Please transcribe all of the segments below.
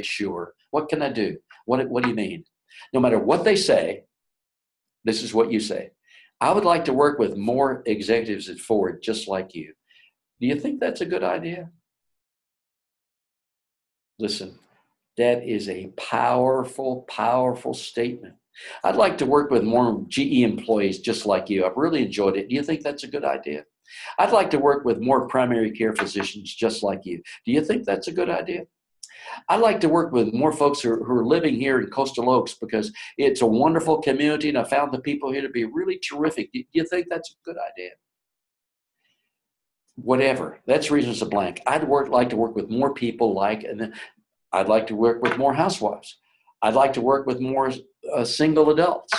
sure. What can I do? What do you mean? No matter what they say, this is what you say. I would like to work with more executives at Ford just like you. Do you think that's a good idea? Listen, that is a powerful, powerful statement. I'd like to work with more GE employees just like you. I've really enjoyed it. Do you think that's a good idea? I'd like to work with more primary care physicians just like you. Do you think that's a good idea? I'd like to work with more folks who are living here in Coastal Oaks because it's a wonderful community and I found the people here to be really terrific. Do you think that's a good idea? Whatever. That's reasons to blank. Like to work with more people and then I'd like to work with more housewives. I'd like to work with more single adults.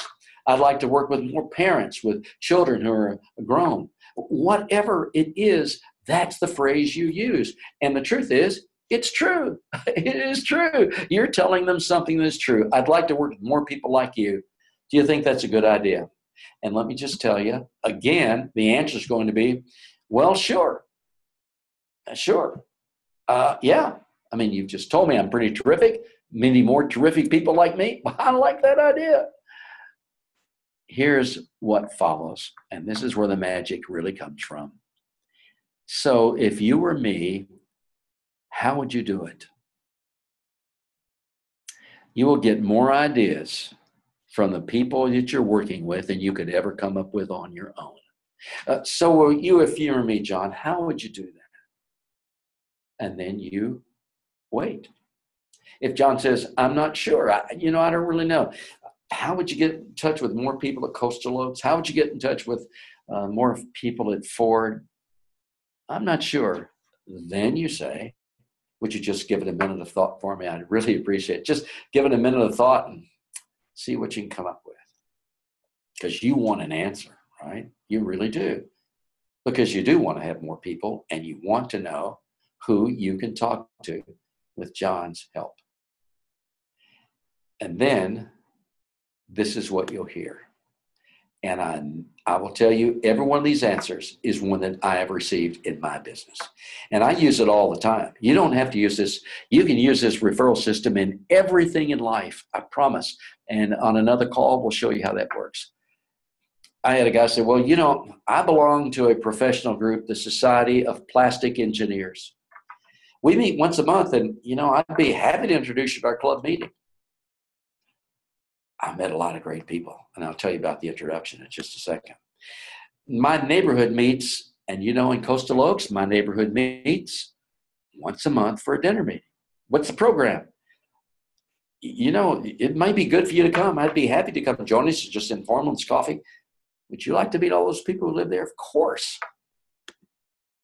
I'd like to work with more parents with children who are grown. Whatever it is, that's the phrase you use. And the truth is, it's true. It is true. You're telling them something that's true. I'd like to work with more people like you. Do you think that's a good idea? And let me just tell you, again, the answer is going to be, well, sure. Sure. Yeah. I mean, you've just told me I'm pretty terrific. Many more terrific people like me. I like that idea. Here's what follows, and this is where the magic really comes from. So if you were me, how would you do it? You will get more ideas from the people that you're working with than you could ever come up with on your own. So will you, if you were me, John, how would you do that? And then you wait. If John says, I'm not sure, I don't really know. How would you get in touch with more people at Coastal Oaks? How would you get in touch with more people at Ford? I'm not sure. Then you say, would you just give it a minute of thought for me? I'd really appreciate it. Just give it a minute of thought and see what you can come up with. Because you want an answer, right? You really do. Because you do want to have more people and you want to know who you can talk to with John's help. And then this is what you'll hear. And I will tell you, every one of these answers is one that I have received in my business. And I use it all the time. You don't have to use this. You can use this referral system in everything in life, I promise. And on another call, we'll show you how that works. I had a guy say, well, I belong to a professional group, the Society of Plastic Engineers. We meet once a month, and, I'd be happy to introduce you to our club meeting. I met a lot of great people, and I'll tell you about the introduction in just a second. My neighborhood meets, and in Coastal Oaks, my neighborhood meets once a month for a dinner meeting. What's the program? It might be good for you to come. I'd be happy to come join us, just informal, it's coffee. Would you like to meet all those people who live there? Of course.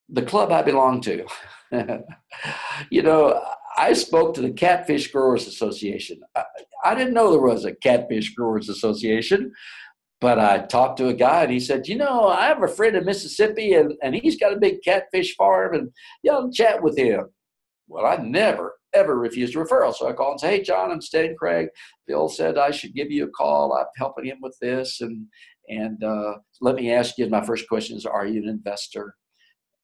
The club I belong to. I spoke to the Catfish Growers Association. I didn't know there was a Catfish Growers Association, but I talked to a guy and he said, I have a friend in Mississippi and he's got a big catfish farm and I'll chat with him. Well, I never, ever refused a referral. So I called and said, hey, John, I'm Stan Craig. Bill said I should give you a call. I'm helping him with this. And let me ask you, my first question is, are you an investor?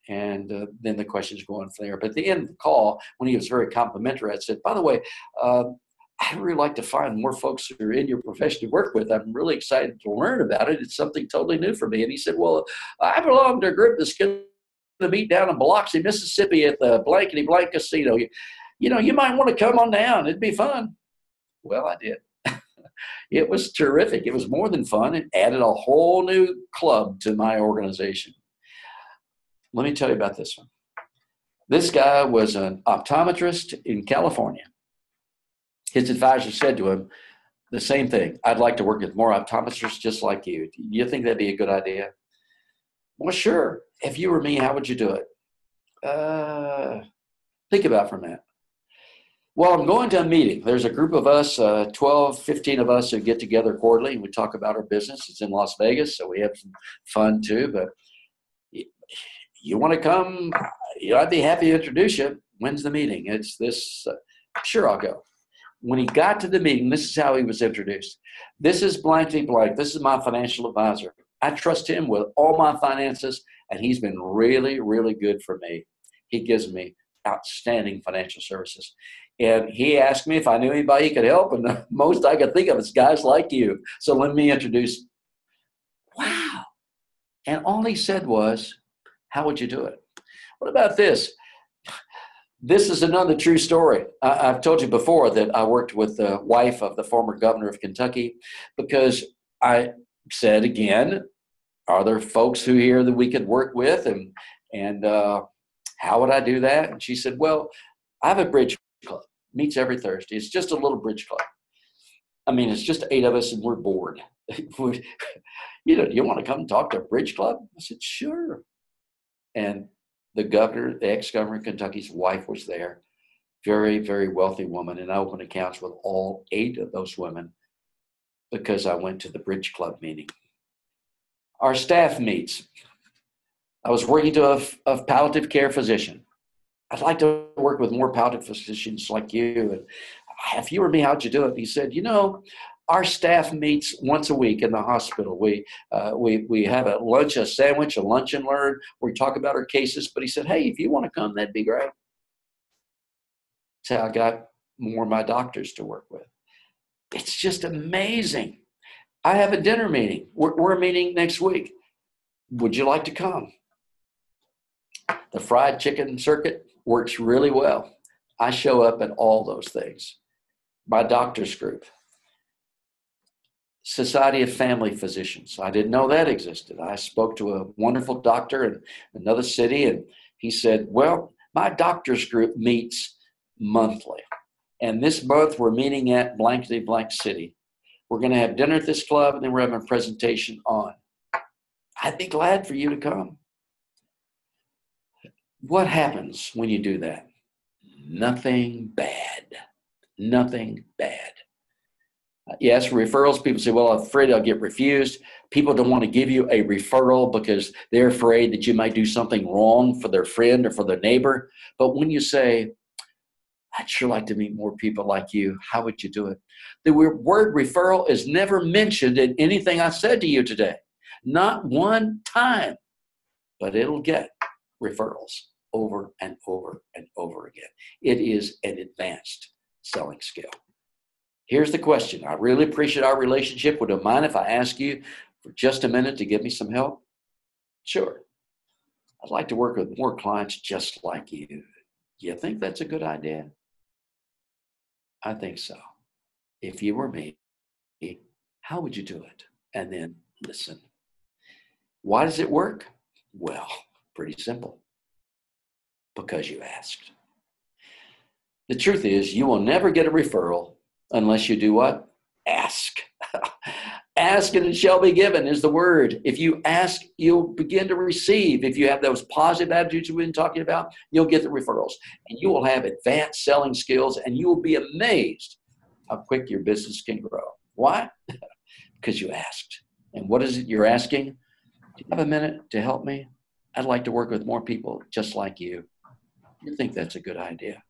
And then the questions go on from there. But at the end of the call, when he was very complimentary, I said, by the way, I'd really like to find more folks who are in your profession to work with. I'm really excited to learn about it. It's something totally new for me. And he said, well, I belong to a group that's going to meet down in Biloxi, Mississippi at the blankety blank casino. You might want to come on down. It'd be fun. Well, I did. It was terrific. It was more than fun. It added a whole new club to my organization. Let me tell you about this one. This guy was an optometrist in California. His advisor said to him the same thing. I'd like to work with more optometrists just like you. Do you think that'd be a good idea? Well, sure. If you were me, how would you do it? Think about it for a minute. Well, I'm going to a meeting. There's a group of us, 12, 15 of us who get together quarterly and we talk about our business. It's in Las Vegas, so we have some fun too. But you want to come? I'd be happy to introduce you. When's the meeting? It's this. Sure, I'll go. When he got to the meeting, this is how he was introduced. This is blankety blank. This is my financial advisor. I trust him with all my finances, and he's been really, really good for me. He gives me outstanding financial services. And he asked me if I knew anybody he could help. And the most I could think of is guys like you. So let me introduce. Wow. And all he said was, how would you do it? What about this? This is another true story. I've told you before that I worked with the wife of the former governor of Kentucky, because I said, again, are there folks who here that we could work with? And how would I do that? And she said, well, I have a bridge club. Meets every Thursday. It's just a little bridge club. I mean, it's just 8 of us and we're bored. You want to come and talk to a bridge club? I said, sure. And the governor, the ex-governor of Kentucky's wife was there. Very, very wealthy woman. And I opened accounts with all 8 of those women because I went to the bridge club meeting. Our staff meets. I was working to a palliative care physician. I'd like to work with more palliative physicians like you. And if you were me, how'd you do it? He said, our staff meets once a week in the hospital. We have a lunch, a sandwich, a lunch and learn. We talk about our cases. But he said, hey, if you want to come, that'd be great. That's how I got more of my doctors to work with. It's just amazing. I have a dinner meeting. We're meeting next week. Would you like to come? The fried chicken circuit works really well. I show up at all those things. My doctor's group. Society of Family Physicians. I didn't know that existed. I spoke to a wonderful doctor in another city, and he said, well, my doctor's group meets monthly. And this month we're meeting at blankety blank city. We're going to have dinner at this club, and then we're having a presentation on. I'd be glad for you to come. What happens when you do that? Nothing bad. Nothing bad. Yes, referrals, people say, well, I'm afraid I'll get refused. People don't want to give you a referral because they're afraid that you might do something wrong for their friend or for their neighbor. But when you say, I'd sure like to meet more people like you, how would you do it? The word referral is never mentioned in anything I said to you today. Not one time. But it'll get referrals over and over and over again. It is an advanced selling skill. Here's the question. I really appreciate our relationship. Would you mind if I ask you for just a minute to give me some help? Sure. I'd like to work with more clients just like you. Do you think that's a good idea? I think so. If you were me, how would you do it? And then listen. Why does it work? Well, pretty simple. Because you asked. The truth is, you will never get a referral unless you do what? Ask. Ask and it shall be given is the word. If you ask, you'll begin to receive. If you have those positive attitudes we've been talking about, you'll get the referrals. And you will have advanced selling skills, and you will be amazed how quick your business can grow. Why? Because you asked. And what is it you're asking? Do you have a minute to help me? I'd like to work with more people just like you. You think that's a good idea?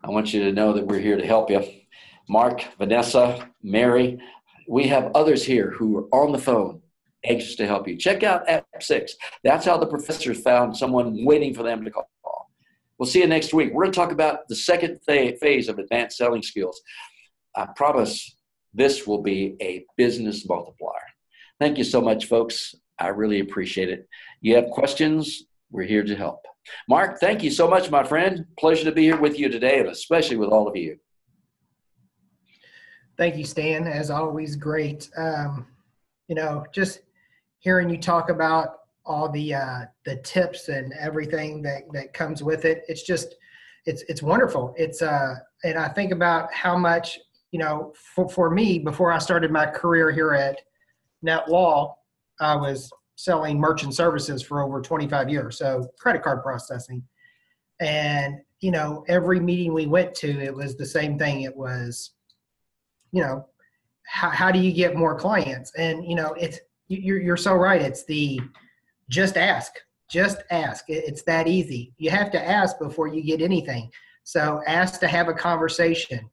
I want you to know that we're here to help you. Mark, Vanessa, Mary, we have others here who are on the phone, anxious to help you. Check out App 6. That's how the professors found someone waiting for them to call. We'll see you next week. We're going to talk about the second phase of advanced selling skills. I promise this will be a business multiplier. Thank you so much, folks. I really appreciate it. You have questions? We're here to help. Mark, thank you so much, my friend. Pleasure to be here with you today, and especially with all of you. Thank you, Stan. As always, great. Just hearing you talk about all the tips and everything that comes with it. It's wonderful. And I think about how much, for me, before I started my career here at NetLaw, I was selling merchant services for over 25 years. So credit card processing. And, every meeting we went to, it was the same thing. It was, how do you get more clients? And, you're so right. It's the just ask. It's that easy. You have to ask before you get anything. So ask to have a conversation,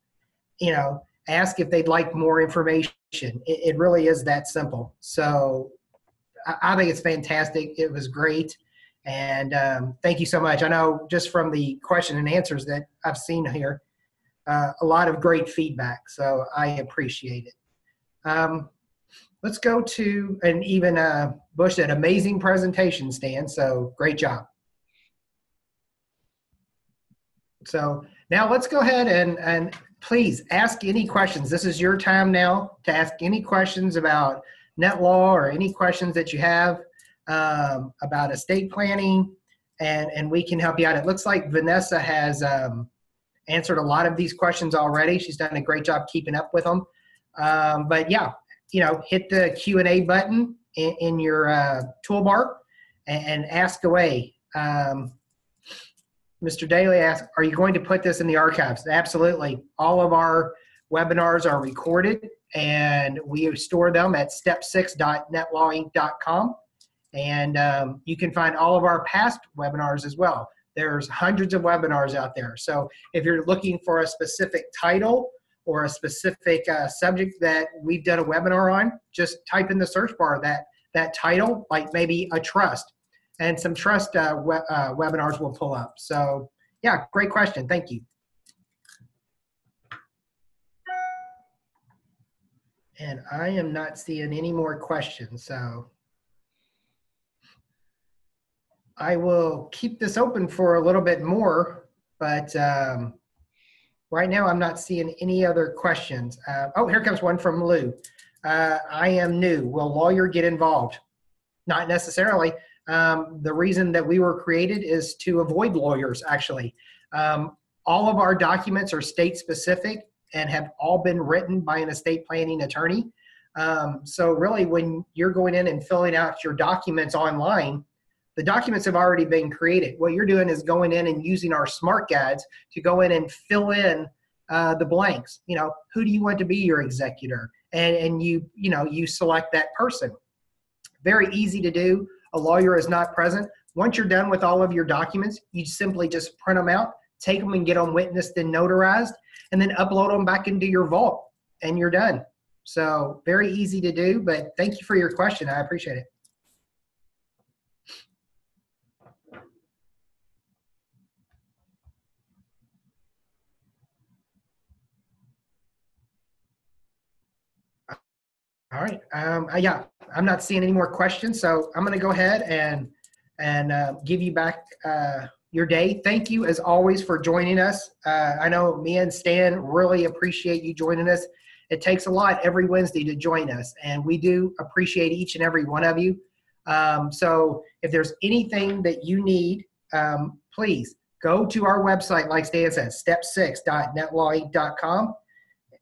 ask if they'd like more information. It really is that simple. So I think it's fantastic. It was great. And thank you so much. I know just from the question and answers that I've seen here, a lot of great feedback. So I appreciate it. Let's go to, and even Bush said, amazing presentation, Stan. So great job. So now let's go ahead and please ask any questions. This is your time now to ask any questions about net law or any questions that you have about estate planning, and we can help you out. It looks like Vanessa has answered a lot of these questions already. She's done a great job keeping up with them. But yeah, hit the Q&A button in your toolbar and ask away. Mr. Daly asked, are you going to put this in the archives? Absolutely. All of our webinars are recorded, and we store them at step6.netlawinc.com. And you can find all of our past webinars as well. There's hundreds of webinars out there. So if you're looking for a specific title or a specific subject that we've done a webinar on, just type in the search bar that title, like maybe a trust, and some trust webinars will pull up. So yeah, great question. Thank you. And I am not seeing any more questions, so I will keep this open for a little bit more, but right now I'm not seeing any other questions. Oh, here comes one from Lou. I am new. Will lawyer get involved? Not necessarily. The reason that we were created is to avoid lawyers, actually. All of our documents are state specific and have all been written by an estate planning attorney. So really, when you're going in and filling out your documents online, the documents have already been created. What you're doing is going in and using our smart guides to go in and fill in the blanks. Who do you want to be your executor? And you select that person. Very easy to do. A lawyer is not present. Once you're done with all of your documents, you simply just print them out, take them and get them witnessed and notarized, and then upload them back into your vault, and you're done. So very easy to do, but thank you for your question. I appreciate it. All right. Yeah, I'm not seeing any more questions, so I'm going to go ahead and give you back your day. Thank you, as always, for joining us. I know me and Stan really appreciate you joining us. It takes a lot every Wednesday to join us, and we do appreciate each and every one of you. So if there's anything that you need, please go to our website, like Stan said, step6.netlawinc.com,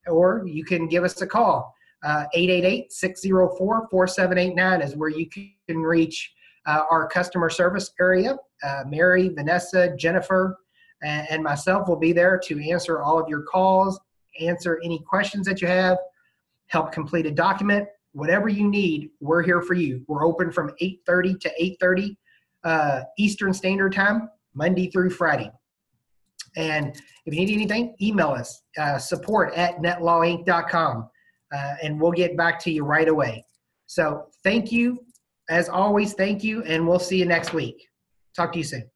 or you can give us a call. 888-604-4789 is where you can reach our customer service area. Mary, Vanessa, Jennifer, and myself will be there to answer all of your calls, answer any questions that you have, help complete a document. Whatever you need, we're here for you. We're open from 8:30 to 8:30 Eastern Standard Time, Monday through Friday. And if you need anything, email us, support@netlawinc.com. And we'll get back to you right away. So thank you. As always, thank you, and we'll see you next week. Talk to you soon.